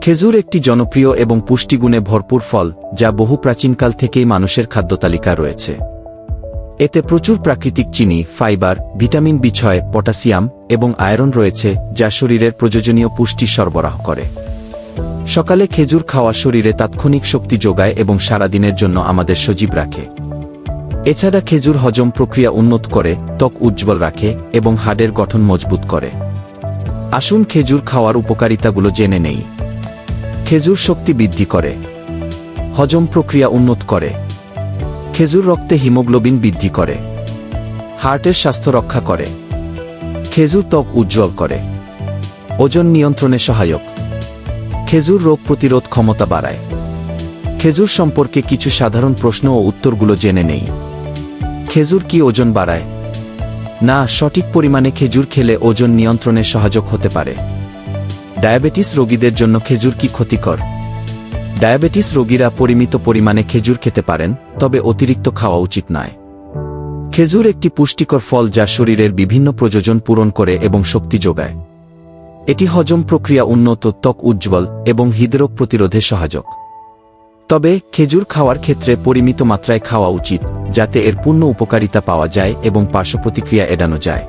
খেজুর একটি জনপ্রিয় এবং পুষ্টিগুণে ভরপুর ফল যা বহু প্রাচীনকাল থেকেই মানুষের খাদ্যতালিকায় রয়েছে। এতে প্রচুর প্রাকৃতিক চিনি, ফাইবার, ভিটামিন বি6, পটাশিয়াম এবং আয়রন রয়েছে যা শরীরের প্রয়োজনীয় পুষ্টি সরবরাহ করে। সকালে খেজুর খাওয়া শরীরে তাৎক্ষণিক শক্তি যোগায় এবং সারাদিনের জন্য আমাদের সজীব রাখে। এছাড়া খেজুর হজম প্রক্রিয়া উন্নত করে, ত্বক উজ্জ্বল রাখে এবং হাড়ের গঠন মজবুত করে। আসুন খেজুর খাওয়ার উপকারিতাগুলো জেনে নেই। খেজুর শক্তি বৃদ্ধি করে, হজম প্রক্রিয়া উন্নত করে। খেজুর রক্তে হিমোগ্লোবিন বৃদ্ধি করে, হার্টের স্বাস্থ্য রক্ষা করে। খেজুর ত্বক উজ্জ্বল করে, ওজন নিয়ন্ত্রণে সহায়ক। খেজুর রোগ প্রতিরোধ ক্ষমতা বাড়ায়। খেজুর সম্পর্কে কিছু সাধারণ প্রশ্ন ও উত্তরগুলো জেনে নেই। খেজুর কি ওজন বাড়ায়? না, সঠিক পরিমাণে খেজুর খেলে ওজন নিয়ন্ত্রণে সহায়ক হতে পারে। ডায়াবেটিস রোগীদের জন্য খেজুর কি ক্ষতিকর? ডায়াবেটিস রোগীরা পরিমিত পরিমাণে খেজুর খেতে পারেন, তবে অতিরিক্ত খাওয়া উচিত নয়। খেজুর একটি পুষ্টিকর ফল যা শরীরের বিভিন্ন প্রয়োজন পূরণ করে এবং শক্তি যোগায়। এটি হজম প্রক্রিয়া উন্নত, ত্বক উজ্জ্বল এবং হৃদরোগ প্রতিরোধে সহায়ক। তবে খেজুর খাওয়ার ক্ষেত্রে পরিমিত মাত্রায় খাওয়া উচিত, যাতে এর পূর্ণ উপকারিতা পাওয়া যায় এবং পার্শ্বপ্রতিক্রিয়া এড়ানো যায়।